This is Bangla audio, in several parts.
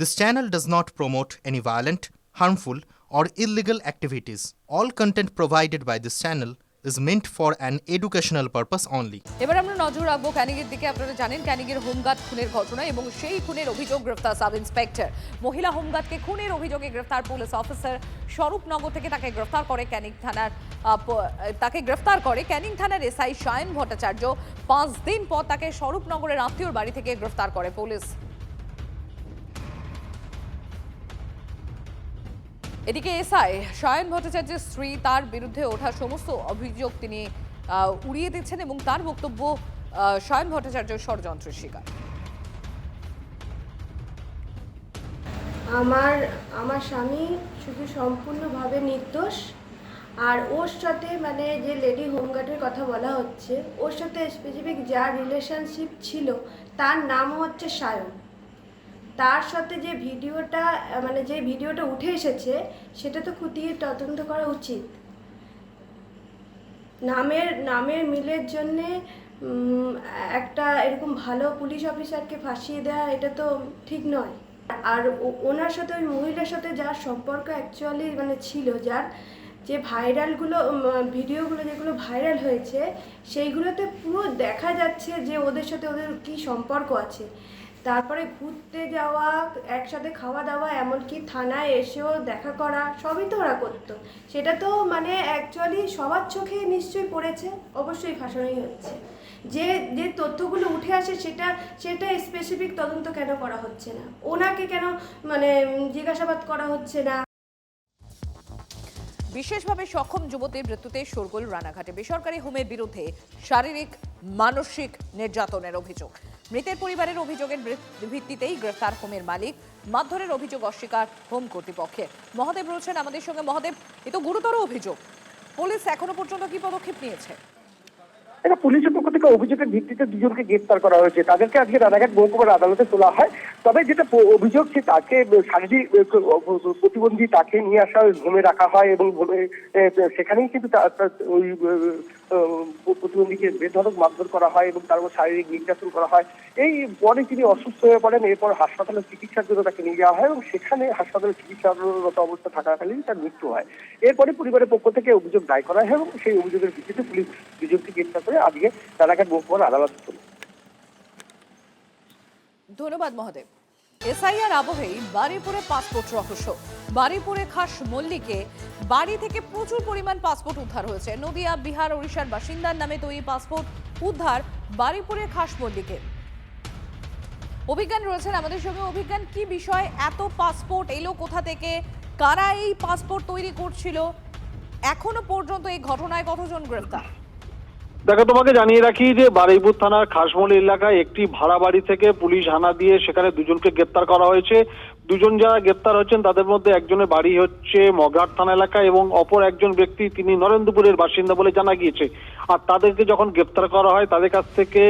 This channel does not promote any violent, harmful, or illegal activities. All content provided by this channel is meant for an educational purpose only. এবার আমরা নজর রাখবো ক্যানিংয়ের দিকে। আপনারা জানেন ক্যানিংয়ের হোমগার্ড খুনের ঘটনা এবং সেই খুনের অভিযোগ গ্রেফতার সাব ইন্সপেক্টর। মহিলা হোমগার্ডকে খুনের অভিযোগে গ্রেফতার পুলিশ অফিসার। স্বরূপনগর থেকে তাকে গ্রেফতার করে ক্যানিং থানার এসআই সায়ন ভট্টাচার্য। 5 দিন পর তাকে স্বরূপনগরের আত্মীয়র বাড়ি থেকে গ্রেফতার করে পুলিশ। এদিকে এসআই সায়ন ভট্টাচার্যের স্ত্রী তার বিরুদ্ধে ওঠা সমস্ত অভিযোগ তিনি উড়িয়ে দিচ্ছেন এবং তার বক্তব্য সায়ন ভট্টাচার্য ষড়যন্ত্রের শিকার। আমার স্বামী শুধু সম্পূর্ণভাবে নির্দোষ। আর ওর সাথে মানে যে লেডি হোমগার্ডের কথা বলা হচ্ছে, ওর সাথে স্পেসিফিক যার রিলেশনশিপ ছিল তার নাম হচ্ছে সায়ন। তার সাথে যে ভিডিওটা উঠে এসেছে সেটা তো খতিয়ে তদন্ত করা উচিত। নামের মিলের জন্যে একটা এরকম ভালো পুলিশ অফিসারকে ফাঁসিয়ে দেওয়া এটা তো ঠিক নয়। আর ওনার সাথে ওই মহিলার সাথে যার সম্পর্ক অ্যাকচুয়ালি ছিল, যার যে ভিডিওগুলো যেগুলো ভাইরাল হয়েছে সেইগুলোতে পুরো দেখা যাচ্ছে যে ওদের সাথে ওদের কী সম্পর্ক আছে। তারপরে ঘুরতে যাওয়া, একসাথে খাওয়া দাওয়া, এমনকি থানায় এসেও দেখা করা, সবই তো ওরা করতো। সেটা তো অ্যাকচুয়ালি সবার চোখে নিশ্চয়ই পড়েছে, অবশ্যই ফাঁসানোই হচ্ছে। যে তথ্যগুলো উঠে আসে সেটা স্পেসিফিক তদন্ত কেন করা হচ্ছে না? ওনাকে কেন জিজ্ঞাসাবাদ করা হচ্ছে না? বিশেষভাবে সক্ষম যুবতীর মৃত্যুতে শোরগোল রানাঘাটে। বেসরকারি হোমের বিরুদ্ধে শারীরিক মানসিক নির্যাতনের অভিযোগ। মৃতের পরিবারের অভিযোগের ভিত্তিতেই গ্রেফতার হোমের মালিক। মারধরের অভিযোগ অস্বীকার হোম কর্তৃপক্ষের। মহাদেব রয়েছেন আমাদের সঙ্গে। মহাদেব, এ তো গুরুতর অভিযোগ। পুলিশ এখনো পর্যন্ত কি পদক্ষেপ নিয়েছে? পুলিশের পক্ষ থেকে অভিযোগের ভিত্তিতে দুজনকে গ্রেফতার করা হয়েছে। তাদেরকে আজকে রানাঘাট মহকুমার আদালতে তোলা হয়। তবে যেটা অভিযোগ, যে তাকে শারীরিক প্রতিবন্ধী তাকে নিয়ে আসা ঘুমে রাখা হয় এবং সেখানেই কিন্তু ওই প্রতিবন্ধীকে বেধড়ক মারধর করা হয় এবং তার উপর শারীরিক নির্যাতন করা হয়। এই পরে তিনি অসুস্থ হয়ে পড়েন। এরপর হাসপাতালে চিকিৎসার জন্য তাকে নিয়ে যাওয়া হয় এবং সেখানে হাসপাতালে চিকিৎসারত অবস্থা থাকাকালীন তার মৃত্যু হয়। এরপরে পরিবারের পক্ষ থেকে অভিযোগ দায় করা হয় এবং সেই অভিযোগের ভিত্তিতে পুলিশ দুজনকে গ্রেফতার করে আজকে রানাঘাট মহকুমার আদালতে তোলে। ধন্যবাদ মহাদেব। এসআইআর আবহেই বারুইপুরে পাসপোর্ট রহস্য। বারুইপুরে খাস মল্লিকে বাড়ি থেকে প্রচুর পরিমাণ পাসপোর্ট উদ্ধার হয়েছে। নদিয়া, বিহার, ওড়িশার বাসিন্দার নামে তৈরি পাসপোর্ট উদ্ধার বারুইপুরের খাস মল্লিকে। অভিজ্ঞান রয়েছেন আমাদের সঙ্গে। অভিজ্ঞান, কি বিষয়, এত পাসপোর্ট এলো কোথা থেকে, কারা এই পাসপোর্ট তৈরি করছিল, এখনো পর্যন্ত এই ঘটনায় কতজন গ্রেফতার? দেখো, তোমাকে জানিয়ে রাখি যে বারুইপুর থানার খাসমল এলাকায় একটি ভাড়া বাড়ি থেকে পুলিশ হানা দিয়ে সেখানে দুজনকে গ্রেপ্তার করা হয়েছে। দুজন যারা গ্রেপ্তার হচ্ছেন তাদের মধ্যে একজনের বাড়ি হচ্ছে মগরাট থানা এলাকা এবং অপর একজন ব্যক্তি তিনি নরেন্দ্রপুরের বাসিন্দা বলে জানা গিয়েছে। আর তাদেরকে যখন গ্রেপ্তার করা হয় তাদের কাছ থেকে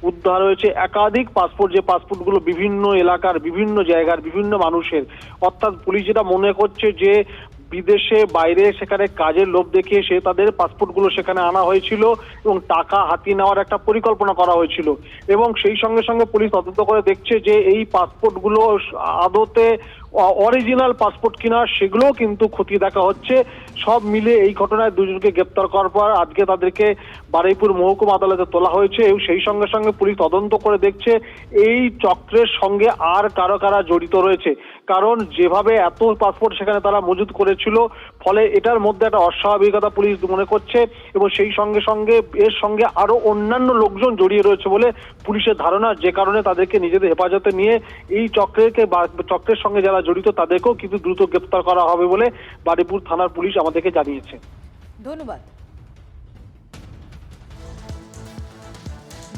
উদ্ধার হয়েছে একাধিক পাসপোর্ট, যে পাসপোর্টগুলো বিভিন্ন এলাকার, বিভিন্ন জায়গার, বিভিন্ন মানুষের। অর্থাৎ পুলিশ যেটা মনে করছে যে বিদেশে বাইরে সেখানে কাজের লোভ দেখিয়ে সে তাদের পাসপোর্টগুলো সেখানে আনা হয়েছিল এবং টাকা হাতিয়ে নেওয়ার একটা পরিকল্পনা করা হয়েছিল। এবং সেই সঙ্গে সঙ্গে পুলিশ তদন্ত করে দেখছে যে এই পাসপোর্টগুলো আদতে অরিজিনাল পাসপোর্ট কিনা সেগুলোও কিন্তু খতিয়ে দেখা হচ্ছে। সব মিলে এই ঘটনায় দুজনকে গ্রেপ্তার করার পর আজকে তাদেরকে বারুইপুর মহকুমা আদালতে তোলা হয়েছে এবং সেই সঙ্গে সঙ্গে পুলিশ তদন্ত করে দেখছে এই চক্রের সঙ্গে আর কারা জড়িত রয়েছে। কারণ যেভাবে এত পাসপোর্ট সেখানে তারা মজুত করেছিল, ফলে এটার মধ্যে একটা অস্বাভাবিকতা পুলিশ মনে করছে এবং সেই সঙ্গে সঙ্গে এর সঙ্গে আরো অন্যান্য লোকজন জড়িয়ে রয়েছে বলে পুলিশের ধারণা, যে কারণে তাদেরকে নিজেদের হেফাজতে নিয়ে এই চক্রের সঙ্গে যারা জড়িত তাদেরকেও কিন্তু দ্রুত গ্রেপ্তার করা হবে বলে বারুইপুর থানার পুলিশ আমাদেরকে জানিয়েছে। ধন্যবাদ।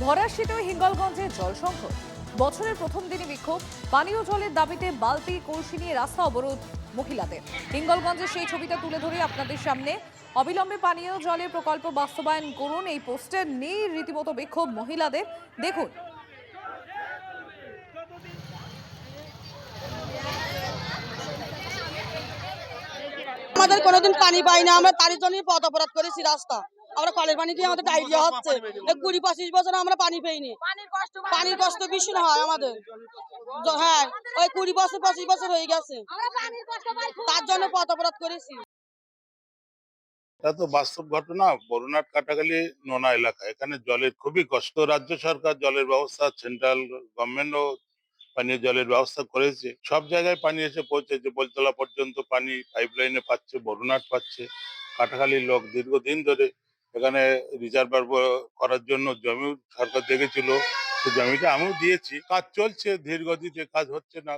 ভরার শীতে হিঙ্গলগঞ্জে জল সংকট। বছরের প্রথম দিনে বিক্ষোভ। পানীয় জলের দাবিতে বালতি কলসি নিয়ে রাস্তা অবরোধ মহিলাদের। হিঙ্গলগঞ্জের সেই ছবিটা তুলে ধরে আপনাদের সামনে। অবিলম্বে পানীয় জলের প্রকল্প বাস্তবায়ন করুন, এই পোস্টার নিয়ে রীতিমতো বিক্ষোভ মহিলাদের। দেখুন। আমাদের কোনোদিন পানি পাই না, আমরা তার জন্যই পথ অবরোধ করেছি রাস্তা। আমরা কলের পানি খেয়ে আমাদের ডায়রিয়া হচ্ছে। এই 20-25 বছর আমরা পানি পাইনি। পানির কষ্ট ভীষণ হয় আমাদের। হ্যাঁ, ওই 20 বছর 25 বছর হয়ে গেছে, তার জন্য পথ অবরোধ করেছি। এটা তো বাস্তব ঘটনা। বরুণাট কাটাখালী নোনা এলাকা, এখানে জলের খুবই কষ্ট। রাজ্য সরকার জলের ব্যবস্থা, সেন্ট্রাল গভর্নমেন্টও পানীয় জলের ব্যবস্থা করেছে। সব জায়গায় পানি এসে পৌঁছেছে, বলতলা পর্যন্ত পানি পাইপলাইনে পাচ্ছে, বরুণাট পাচ্ছে। কাটাখালীর লোক দীর্ঘদিন ধরে এখানে রিজার্ভার করার জন্য জমি সরকার দেখেছিল, সেই জমিটা আমিও দিয়েছি। কাজ চলছে ধীর গতিতে, কাজ হচ্ছে না।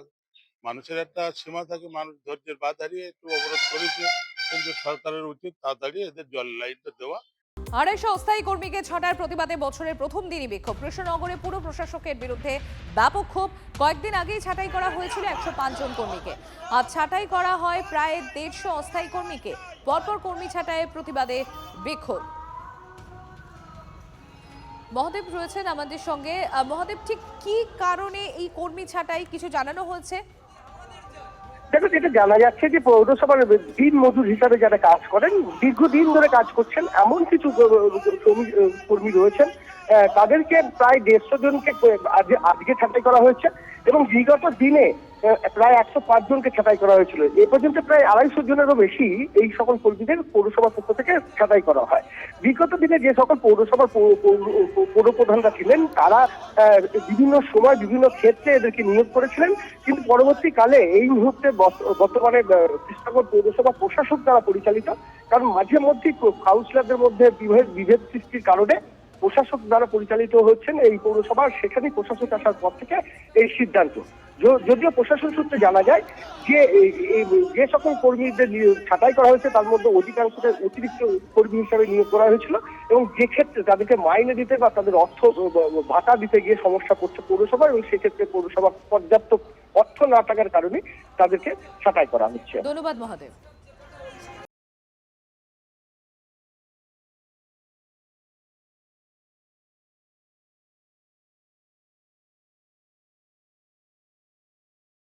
মানুষের একটা সীমা থাকে, মানুষ ধৈর্যের বাঁধ হারিয়ে একটু অবরোধ করেছে, কিন্তু সরকারের উচিত তাড়াতাড়ি এদের জল লাইনটা দেওয়া। 250 অস্থায়ী কর্মীকে ছাঁটাইয়ের প্রতিবাদে বছরের প্রথম দিনই বিক্ষোভ। কৃষ্ণনগরে পুর প্রশাসকের বিরুদ্ধে ব্যাপক ক্ষোভ। কয়েকদিন আগেই ছাঁটাই করা হয়েছিল 105 জন কর্মীকে, আজ ছাঁটাই করা হয় প্রায় 150 অস্থায়ী কর্মীকে। পরপর কর্মী ছাঁটাইয়ের প্রতিবাদে বিক্ষোভ। মহাদেব রয়েছেন আমাদের সঙ্গে। মহাদেব, ঠিক কি কারণে এই কর্মী ছাঁটাই কিছু জানানো হয়েছে? দেখো, যেটা জানা যাচ্ছে যে পৌরসভার দিন মজুর হিসাবে যারা কাজ করেন, দীর্ঘদিন ধরে কাজ করছেন এমন কিছু কর্মী রয়েছেন, তাদেরকে প্রায় 150 জনকে আজকে ছাঁটাই করা হয়েছে এবং বিগত দিনে প্রায় 105 জনকে ছাঁটাই করা হয়েছিল। এ পর্যন্ত প্রায় 250 জনেরও বেশি এই সকল কর্মীদের পৌরসভার পক্ষ থেকে ছাঁটাই করা হয়। বিগত দিনে যে সকল পৌরসভার পৌর প্রধানরা ছিলেন, তারা বিভিন্ন সময় বিভিন্ন ক্ষেত্রে এদেরকে নিয়োগ করেছিলেন, কিন্তু পরবর্তীকালে এই মুহূর্তে বর্তমানে কৃষ্ণনগর পৌরসভা প্রশাসক দ্বারা পরিচালিত, কারণ মাঝে মধ্যে কাউন্সিলরদের মধ্যে বিভেদ সৃষ্টির কারণে প্রশাসক দ্বারা পরিচালিত হচ্ছেন এই পৌরসভা। সেখানে প্রশাসক আসার পর থেকে এই সিদ্ধান্ত। যদিও প্রশাসন সূত্রে জানা যায় যে যে সকল কর্মীদের ছাঁটাই করা হয়েছে তার মধ্যে অধিকাংশদের অতিরিক্ত কর্মী হিসাবে নিয়োগ করা হয়েছিল এবং যে ক্ষেত্রে তাদেরকে মাইনে দিতে বা তাদের অর্থ ভাতা দিতে গিয়ে সমস্যা করছে পৌরসভা, এবং সেক্ষেত্রে পৌরসভা পর্যাপ্ত অর্থ না থাকার কারণে তাদেরকে ছাঁটাই করা হচ্ছে। ধন্যবাদ মহাদেব।